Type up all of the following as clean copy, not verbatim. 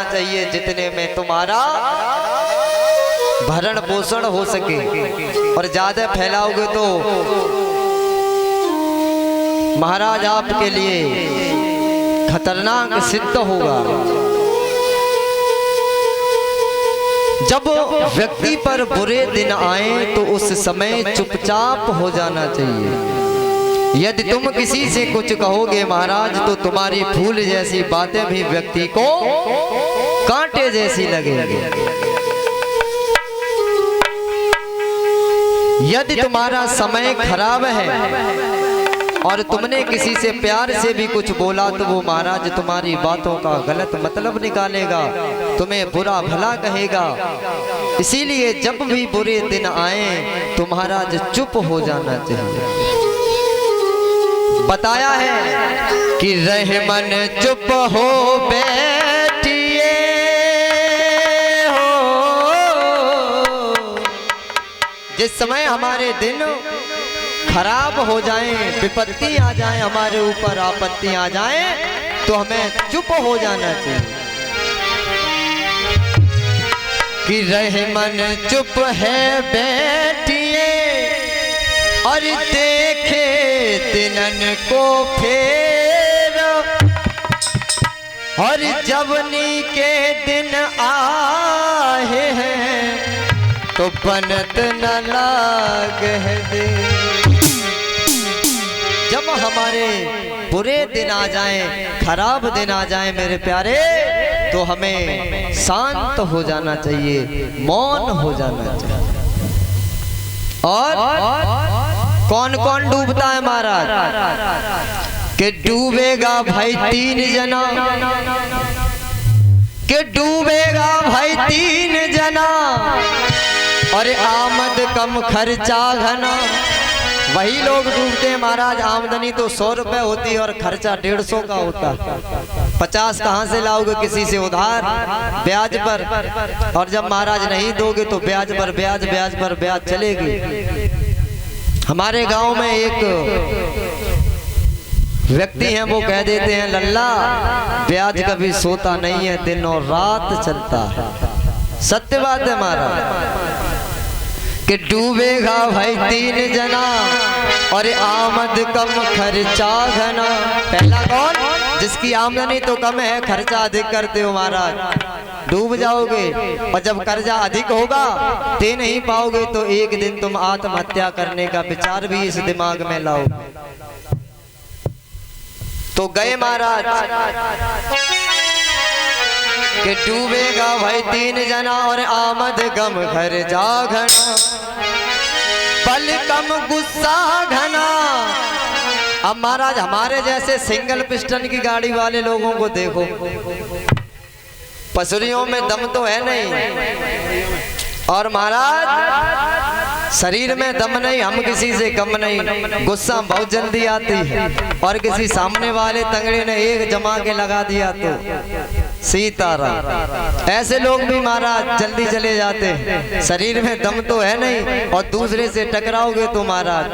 चाहिए जितने में तुम्हारा भरण पोषण हो सके, और ज्यादा फैलाओगे तो महाराज आपके लिए खतरनाक सिद्ध होगा। जब व्यक्ति पर बुरे दिन आए तो उस समय चुपचाप हो जाना चाहिए। यदि तुम किसी से कुछ कहोगे महाराज तो तुम्हारी फूल जैसी बातें भी व्यक्ति को कांटे जैसी लगेंगी। यदि तुम्हारा समय खराब है और तुमने किसी से प्यार से भी कुछ बोला तो वो महाराज तुम्हारी बातों का गलत मतलब निकालेगा, तुम्हें बुरा भला कहेगा। इसीलिए जब भी बुरे दिन आए तो महाराज चुप हो जाना चाहिए। बताया है कि रहमन चुप हो बैठिए हो। जिस समय हमारे दिन खराब हो जाएं, विपत्ति आ जाए हमारे ऊपर, आपत्ति आ जाए तो हमें चुप हो जाना चाहिए कि रहमन चुप है बैठिए और देखे दिनन को फेर, और जवनी के दिन आए हैं तो बनत न लाग है दे। जब हमारे बुरे दिन आ जाएं, खराब दिन आ जाएं मेरे प्यारे, तो हमें शांत हो जाना चाहिए, मौन हो जाना चाहिए। और कौन कौन डूबता है महाराज? कि डूबेगा भाई 3 जना, कि डूबेगा भाई 3 जना, और आमद कम खर्चा घना। वही लोग डूबते हैं महाराज। आमदनी तो 100 रुपए होती है और खर्चा 150 का होता है। 50 कहाँ से लाओगे? किसी से उधार, ब्याज पर, और जब महाराज नहीं दोगे तो ब्याज पर ब्याज, ब्याज पर ब्याज चलेगी। हमारे गांव में एक व्यक्ति हैं, वो कह देते हैं लल्ला ब्याज कभी सोता नहीं है, दिन और रात चलता है। सत्य बात है महाराज कि डूबेगा भाई 3 जना और आमद कम खर्चा घना। पहला कौन? जिसकी आमदनी तो कम है, खर्चा अधिक करते हो महाराज, डूब जाओगे। और जब कर्जा अधिक होगा, दे नहीं पाओगे, तो एक दिन तुम आत्महत्या करने का विचार भी इस दिमाग में लाओ। तो गए महाराज कि डूबेगा भाई 3 जना और आमद गम खर्चा घना, पल कम गुस्सा घना। अब महाराज हमारे जैसे सिंगल पिस्टन की गाड़ी वाले लोगों को देखो, पसलियों में दम तो है नहीं, और महाराज शरीर में दम नहीं, हम किसी से कम नहीं। गुस्सा बहुत जल्दी आती है, और किसी सामने वाले तंगड़े ने एक जमा के लगा दिया तो सीताराम। ऐसे लोग भी महाराज जल्दी चले जाते हैं, शरीर में दम तो है नहीं, और दूसरे से टकराओगे तो महाराज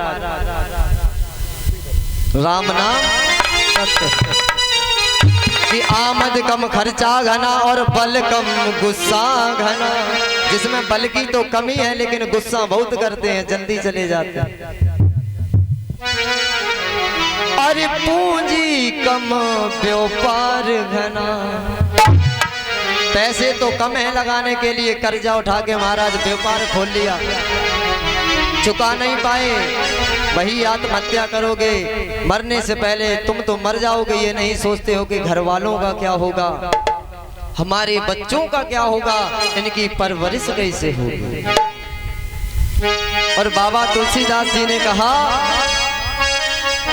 राम नाम सत्य। कि आमद कम खर्चा घना और बल कम गुस्सा घना। जिसमें बल की तो कमी है लेकिन गुस्सा बहुत करते हैं, जल्दी चले जाते हैं। अरे पूंजी कम व्यापार घना। पैसे तो कम है लगाने के लिए, कर्जा उठा के महाराज व्यापार खोल लिया, चुका नहीं पाए, वही आत्महत्या करोगे। मरने से पहले तुम तो मर जाओगे, ये नहीं सोचते हो कि घर वालों का क्या होगा, हमारे बच्चों का क्या होगा, इनकी परवरिश कैसे होगी। और बाबा तुलसीदास जी ने कहा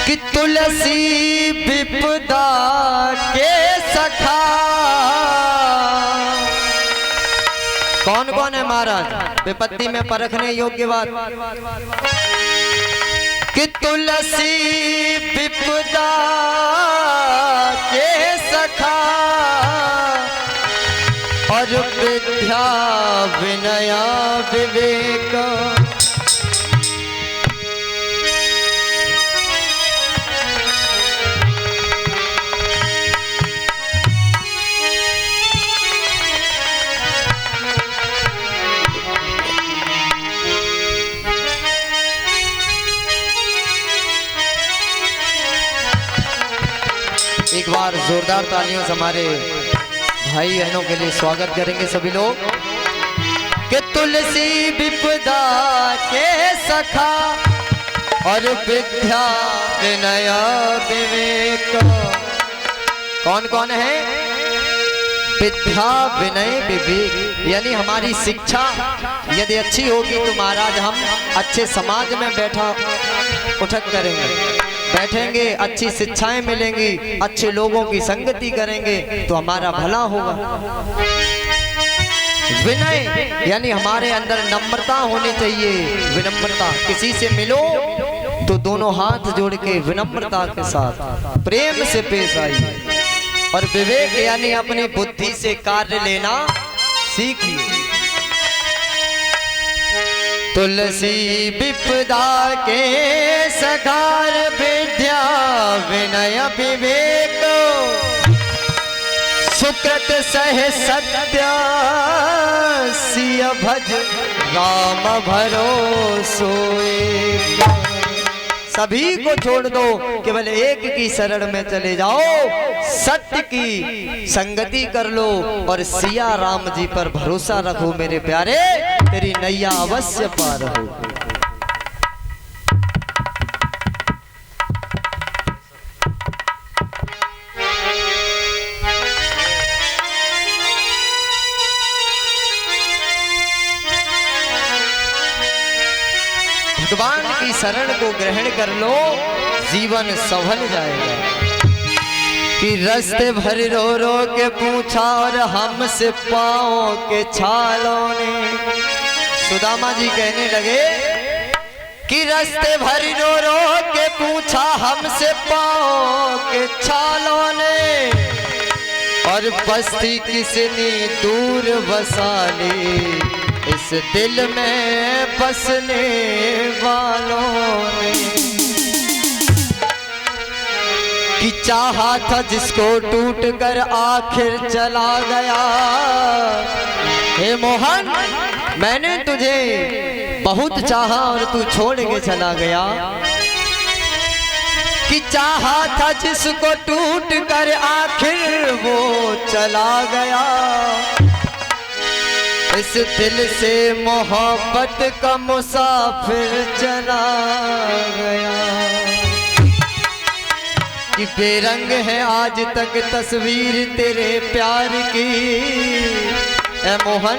कि तुलसी विपदा के सखा। कौन कौन है महाराज विपत्ति में परखने योग्य बात? कि तुलसी विपदा के सखा और विद्या विनया विवेक। जोरदार तालियों से हमारे भाई बहनों के लिए स्वागत करेंगे सभी लोग। कि तुलसी विपदा के सखा और विद्या विनय विवेक। कौन कौन है? विद्या विनय विवेक, यानी हमारी शिक्षा यदि अच्छी होगी तो महाराज हम अच्छे समाज में उठक करेंगे, बैठेंगे, अच्छी शिक्षाएं मिलेंगी, अच्छे लोगों की संगति करेंगे तो हमारा भला होगा। विनय यानी हमारे अंदर नम्रता होनी चाहिए। विनम्रता, किसी से मिलो तो दोनों हाथ जोड़ के विनम्रता के साथ प्रेम से पेश आइए। और विवेक यानी अपनी बुद्धि से कार्य लेना सीखिए। तुलसी विपदा के सखार विद्या विनय विवेक। सुकृत सह सत्य सिय भज राम भरोसो एक। सभी को छोड़ दो, केवल एक की शरण में चले जाओ, सत्य की संगति कर लो और सिया राम जी पर भरोसा रखो मेरे प्यारे, तेरी नैया अवश्य पार हो। भगवान की शरण को ग्रहण कर लो, जीवन संभल जाएगा। कि रास्ते भर रो रो के पूछा और हमसे पाँव के छालों ने। सुदामा जी कहने लगे कि रास्ते भर रो रो के पूछा हमसे पाँव के छालों ने। और बस्ती किसने दूर बसा ली इस दिल में बसने वालों ने। कि चाहा था जिसको टूट कर आखिर चला गया। हे मोहन, मैंने तुझे बहुत चाहा और तू छोड़ के चला गया। कि चाहा था जिसको टूट कर आखिर वो चला गया। इस दिल से मोहब्बत का मुसाफिर चला गया। कि बेरंग है आज तक तस्वीर तेरे प्यार की। ए मोहन,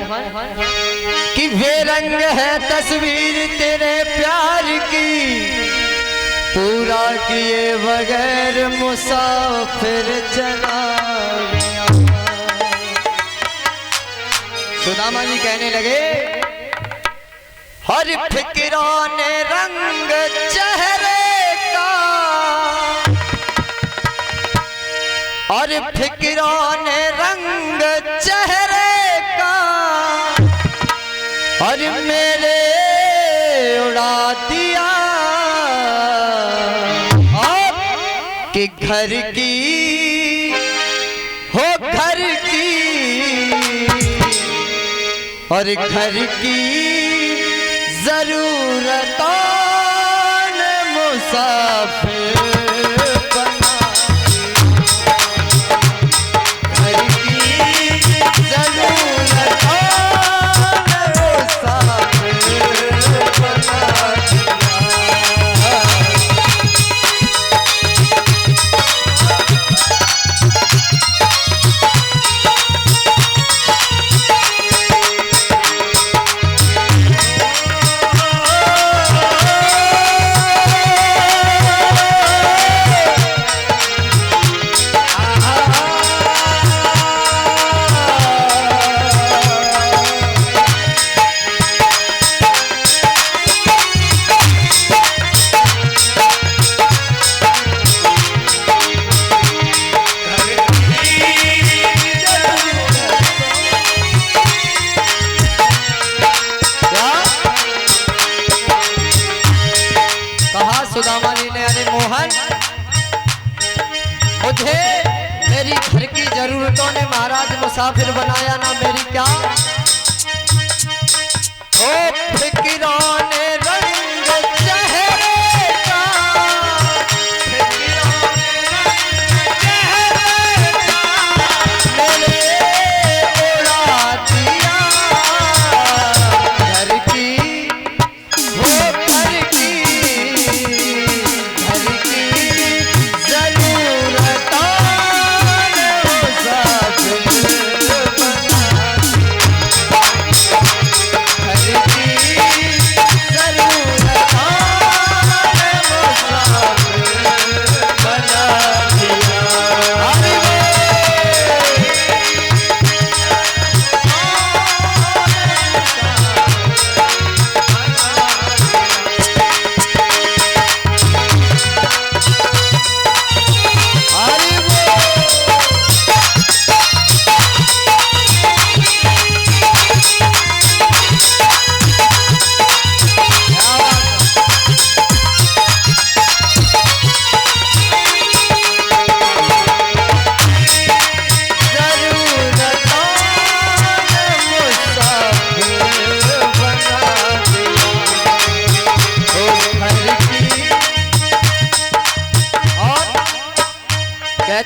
कि बेरंग है तस्वीर तेरे प्यार की। पूरा किए बगैर मुसाफिर चला गया। सुदामा जी कहने लगे, हर फिक्रों ने रंग चेहरे का, और फिक्रों ने रंग चेहरे का, और मेरे उड़ा दिया। कि घर की हो घर की, और घर की जरूरतों ने मुसाफिर बना। घर की जरूरतों ने मुसाफिर बना। सुदामा जी ने, अरे मोहन, मुझे मेरी घर की जरूरतों ने महाराज मुसाफिर बनाया ना मेरी क्या। ओ फिक्रों ने रंग चेहरे का, फिक्रों ने रंग चेहरे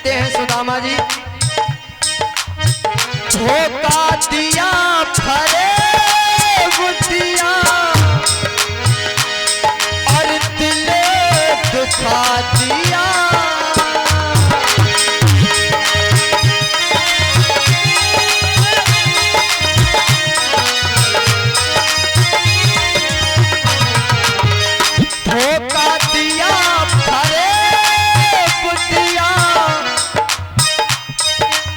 कहते हैं सुदामा जी, धोखा दिया फरे बुद्धिया और दिले दुखा दिया। धोखा दिया फरे बुद्धिया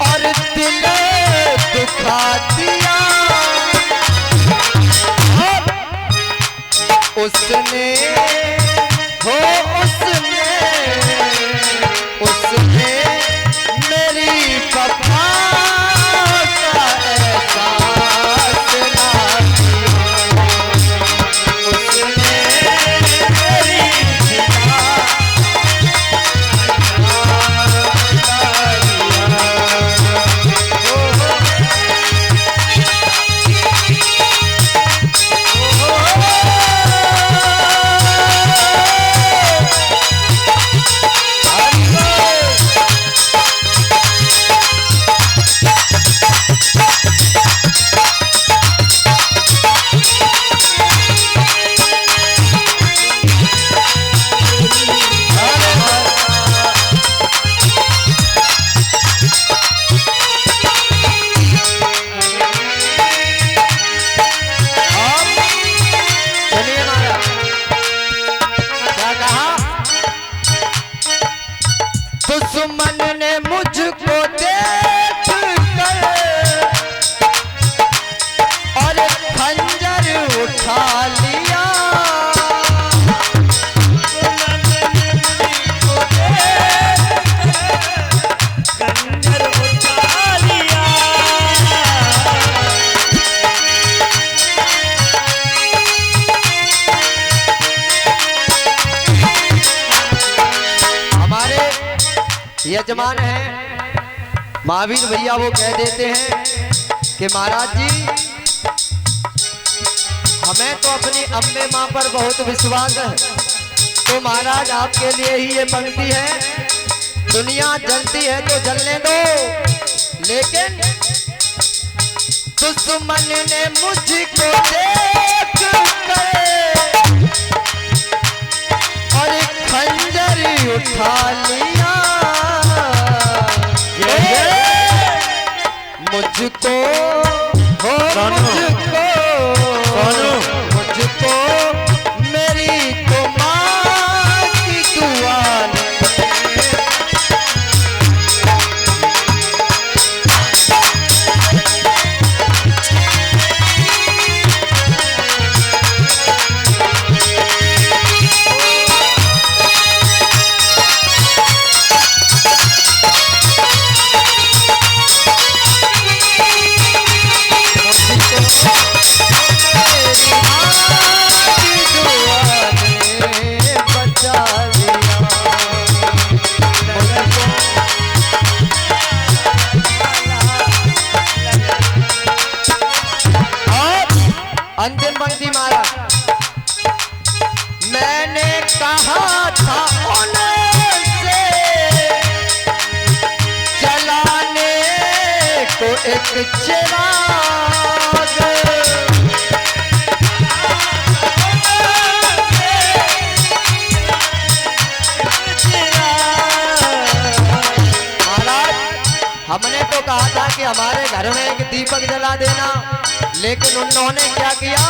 और दिले दुखा दिया। उसने हो उसने मेरी वफा का एहसास ना किया। उसने मेरी वफा दुश्मन ने मुझको देख कर और खंजर उठा लिया। खंजर उठा लिया। हमारे यजमान हैं महावीर भैया, वो कह देते हैं कि महाराज जी, हमें तो अपनी अम्बे माँ पर बहुत विश्वास है, तो महाराज आपके लिए ही ये पंक्ति है। दुनिया जलती है तो जलने दो, लेकिन दुश्मन ने मुझको देख कर और खंजर उठा लिया। मुझको हो मुझको मेरी तो माँ की दुआ ने अंतिम पंक्ति मारा। मैंने कहा था उनसे जलाने को एक चिराग, महाराज हमने तो कहा था कि हमारे घर में एक दीपक जला देना, लेकिन उन्होंने क्या किया?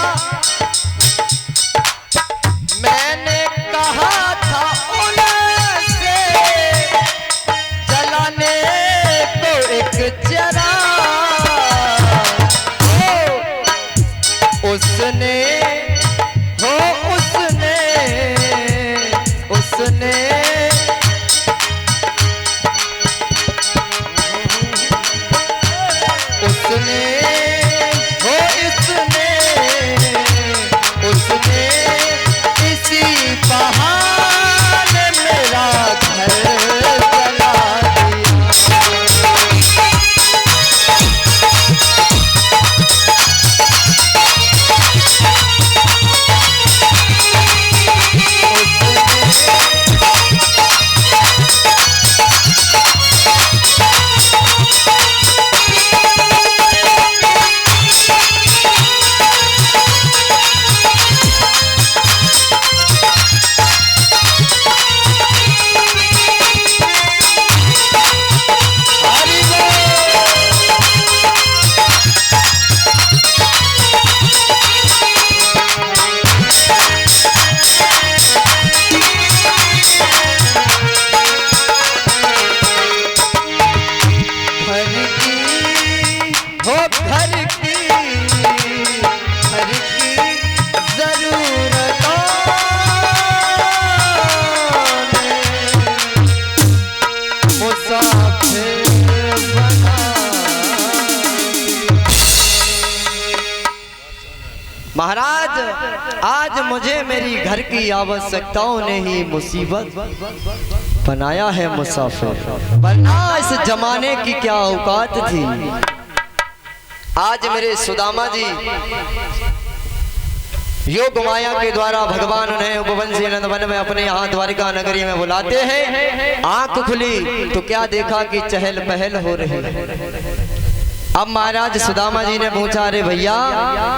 मैंने कहा था उनसे जलाने को एक चिराग, उसने हो उसने उसने उसने हो इसने उसने इसी बहार की जरूरतों ने मुसाफिर बना। महाराज आज मुझे मेरी घर की आवश्यकताओं ने ही मुसीबत बनाया है मुसाफिर, वरना इस जमाने की क्या औकात थी। आज मेरे सुदामा जी योग माया के द्वारा भगवान उन्हें उपवन से नंदवन में अपने यहाँ द्वारिका नगरी में बुलाते हैं। आंख खुली तो क्या देखा कि चहल पहल हो रही है। अब महाराज सुदामा जी ने पूछा, अरे भैया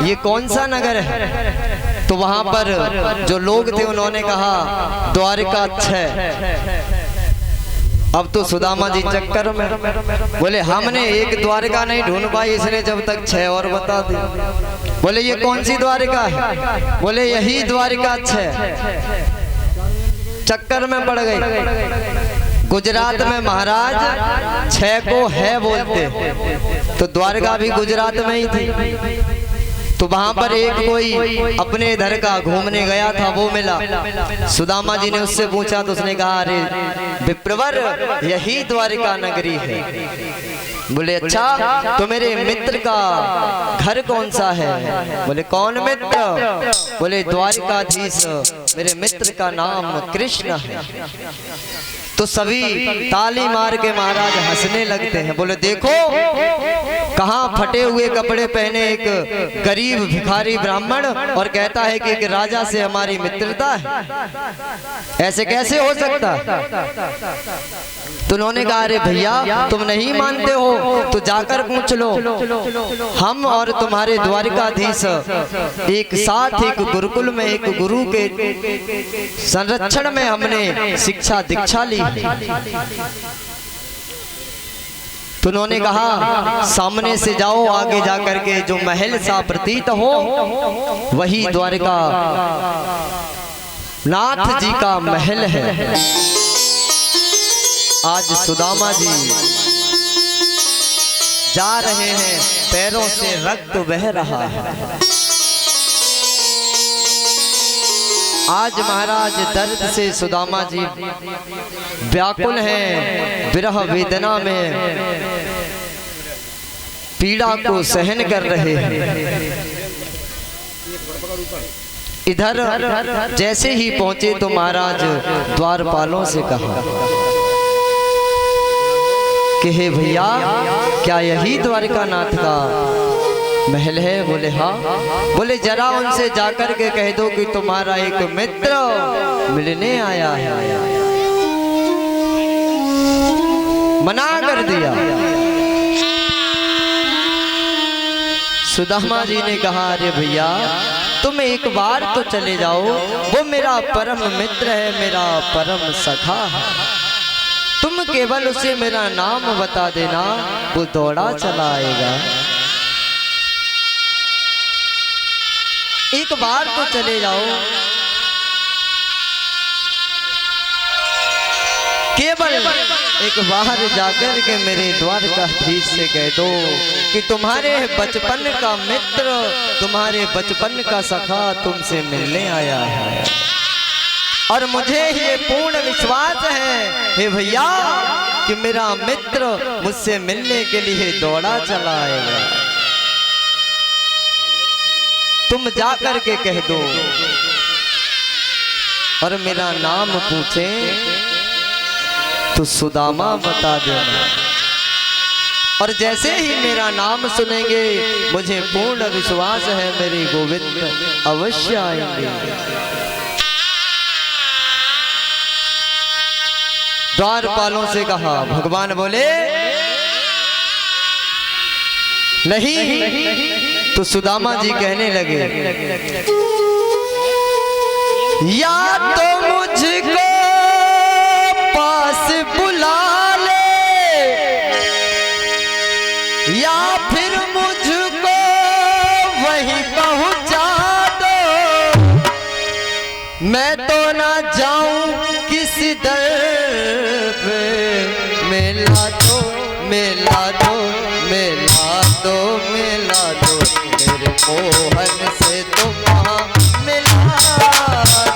ये कौन सा नगर है? तो वहां पर जो लोग थे उन्होंने कहा द्वारिका 6। अब तो सुदामा जी चक्कर में बोले, हमने एक द्वारिका नहीं ढूंढ पाई, इसने जब तक 6 और बता दी। बोले ये कौन सी द्वारिका है? बोले यही द्वारिका 6। चक्कर में पड़ गई। गुजरात में महाराज 6 को है बोलते, तो द्वारका भी गुजरात में ही थी। तो वहां पर एक कोई अपने इधर का घूमने गया था, वो मिला। सुदामा जी ने उससे पूछा तो उसने कहा, अरे विप्रवर यही द्वारिका नगरी है। बोले अच्छा, तो मेरे मित्र का घर कौन सा है? बोले कौन मित्र? बोले द्वारिकाधीश मेरे मित्र का नाम कृष्ण है। तो सभी ताली मार के महाराज हंसने लगते हैं। बोले देखो कहाँ फटे हुए कपड़े पहने एक गरीब भिखारी ब्राह्मण और कहता है कि एक राजा से हमारी मित्रता है, ऐसे कैसे हो सकता? तो उन्होंने कहा, अरे भैया तुम नहीं मानते हो तो जाकर पूछ लो। हम और तुम्हारे द्वारिकाधीश एक साथ एक गुरुकुल में एक गुरु के संरक्षण में हमने शिक्षा दीक्षा ली। तो उन्होंने कहा सामने से जाओ, आगे जाकर के जो महल सा प्रतीत हो वही द्वारिका नाथ जी का महल है। आज सुदामा जी जा रहे हैं, पैरों से रक्त बह रहा है। आज महाराज दर्द से सुदामा जी व्याकुल हैं, विरह वेदना में पीड़ा को सहन कर रहे हैं। इधर जैसे ही पहुंचे तो महाराज द्वारपालों से कहा कि हे भैया क्या यही द्वारिका नाथ का महल है? बोले हाँ। बोले जरा उनसे जाकर के कह दो कि तुम्हारा एक मित्र मिलने आया है। मना कर दिया। सुदामा जी ने कहा, अरे भैया तुम एक बार तो चले जाओ, वो मेरा परम मित्र है, मेरा परम सखा है। तुम केवल उसे मेरा नाम बता देना, वो दौड़ा चला आएगा। एक बार तो चले जाओ, केवल एक बार जाकर के मेरे द्वारकाधीश से कह दो कि तुम्हारे बचपन का मित्र, तुम्हारे बचपन का सखा तुमसे मिलने आया है। और मुझे ये पूर्ण विश्वास है हे भैया कि मेरा मित्र मुझसे मिलने के लिए दौड़ा चला आएगा। तुम जाकर के कह दो और मेरा नाम पूछे तो सुदामा बता देना। और जैसे ही मेरा नाम सुनेंगे मुझे पूर्ण विश्वास है मेरे गोविंद अवश्य आएंगे। द्वारपालों से कहा, भगवान बोले नहीं। तो सुदामा जी कहने लगे, या तो मुझको पास बुला ले या फिर मुझको वहीं पहुंचा दो। मैं तो ना जाऊं किस दर पे, मिला दो मिला दो मिला दो मिला दो मेरे मोहन से तुम मिला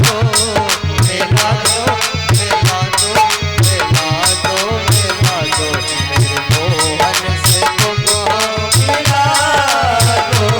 दो, मिला दो, मिला दो, मिला दो, मिला दो मेरे मोहन से तुम मिला दो।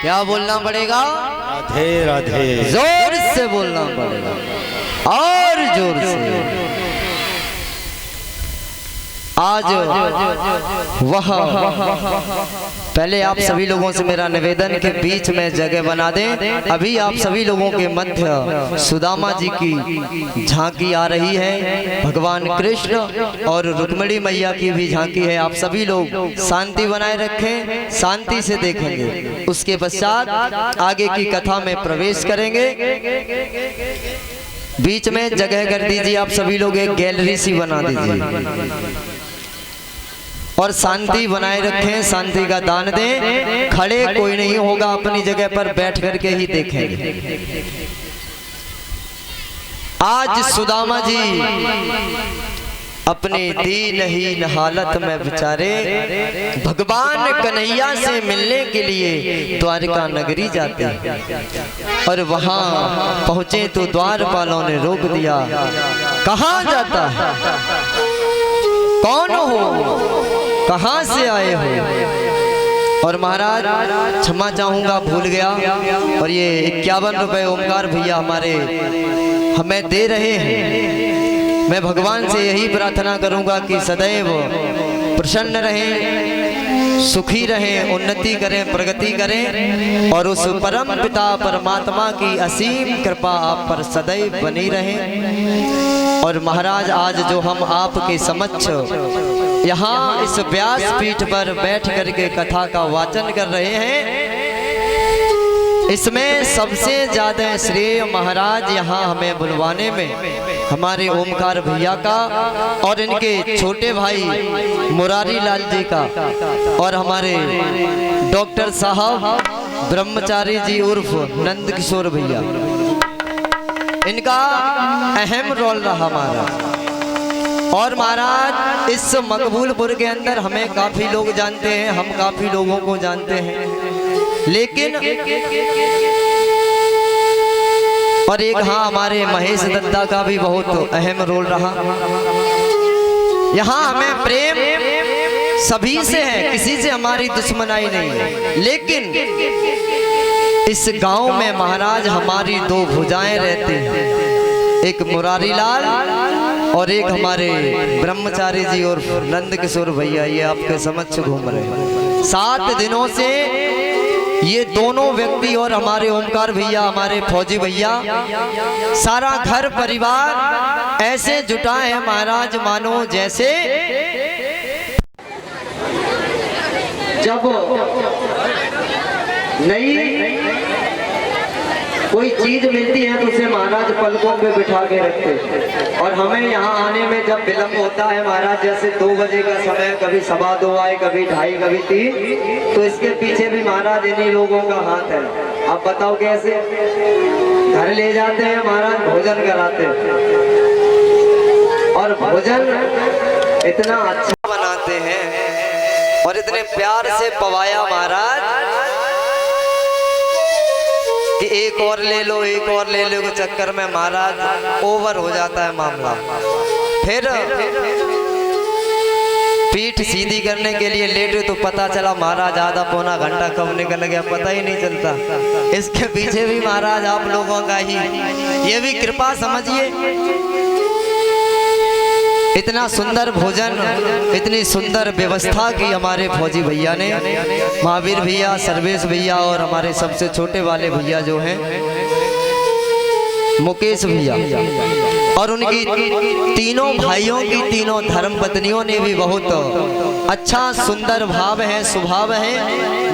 क्या बोलना पड़ेगा? राधे राधे। जोर से बोलना पड़ेगा और जोर से। आज वह पहले आप सभी लोगों से मेरा निवेदन के बीच में जगह बना दें। अभी आप सभी लोगों के मध्य सुदामा जी की झांकी आ रही है, भगवान कृष्ण और रुक्मिणी मैया की भी झांकी है। आप सभी लोग शांति बनाए रखें, शांति से देखेंगे। उसके पश्चात आगे की कथा में प्रवेश करेंगे। बीच में जगह कर दीजिए, आप सभी लोग एक गैलरी सी बना दीजिए और शांति बनाए रखें, शांति का दान दें। खड़े कोई नहीं होगा, अपनी जगह पर बैठ करके ही देखेंगे। आज सुदामा जी अपनी दीनहीन हालत में बेचारे भगवान कन्हैया से मिलने के लिए द्वारका नगरी जाते हैं और वहां पहुंचे तो द्वारपालों ने रोक दिया। कहां जाता है? कौन हो? कहां से आए हो? और महाराज क्षमा चाहूंगा, भूल गया। और ये 51 रुपए ओमकार भैया हमारे हमें दे रहे हैं। मैं भगवान से यही प्रार्थना करूंगा कि सदैव प्रसन्न रहें, सुखी रहें, उन्नति करें, प्रगति करें और उस परम पिता परमात्मा की असीम कृपा आप पर सदैव बनी रहे। और महाराज आज जो हम आपके समक्ष यहाँ इस व्यास पीठ पर बैठ करके कथा का वाचन कर रहे हैं, इसमें सबसे ज्यादा श्रेय महाराज यहाँ हमें बुलवाने में हमारे ओमकार भैया का और इनके छोटे भाई मुरारी लाल जी का और हमारे डॉक्टर साहब ब्रह्मचारी जी उर्फ नंद किशोर भैया, इनका अहम रोल रहा महाराज। और महाराज इस मकबूलपुर के अंदर हमें काफी लोग जानते हैं, हम काफी लोगों को जानते हैं, लेकिन और एक हाँ हमारे महेश दत्ता का भी बहुत अहम रोल रहा। यहाँ हमें प्रेम सभी से है, किसी से हमारी दुश्मनाई नहीं है। लेकिन इस गांव में महाराज हमारी दो भुजाएं रहती हैं, एक मुरारी लाल और एक हमारे ब्रह्मचारी जी और नंद किशोर भैया, ये आपके समक्ष घूम रहे हैं। 7 दिनों से ये दोनों व्यक्ति और हमारे ओमकार भैया, हमारे फौजी भैया, सारा घर परिवार ऐसे जुटा है महाराज, मानो जैसे जब नई कोई चीज मिलती है तो उसे महाराज पलकों पे बिठा के रखते हैं। और हमें यहाँ आने में जब विलंब होता है महाराज, जैसे 2 बजे का समय, कभी 2:15 आए, कभी 2:30, कभी 3, तो इसके पीछे भी महाराज इन्हीं लोगों का हाथ है। आप बताओ कैसे? घर ले जाते हैं महाराज, भोजन कराते हैं और भोजन इतना अच्छा बनाते हैं और इतने प्यार से पवाया महाराज कि एक और ले लो, एक और ले लो के चक्कर में महाराज ओवर हो जाता है मामला। फिर पीठ सीधी करने के लिए लेटे तो पता चला महाराज आधा पौना घंटा कब निकल गया, पता ही नहीं चलता। इसके पीछे भी महाराज आप लोगों का ही, ये भी कृपा समझिए। इतना सुंदर भोजन, इतनी सुंदर व्यवस्था की हमारे फौजी भैया ने, महावीर भैया, सर्वेश भैया और हमारे सबसे छोटे वाले भैया जो हैं मुकेश भैया, और उनकी तीनों भाइयों की तीनों धर्म पत्नियों ने भी बहुत अच्छा सुंदर भाव है, स्वभाव है।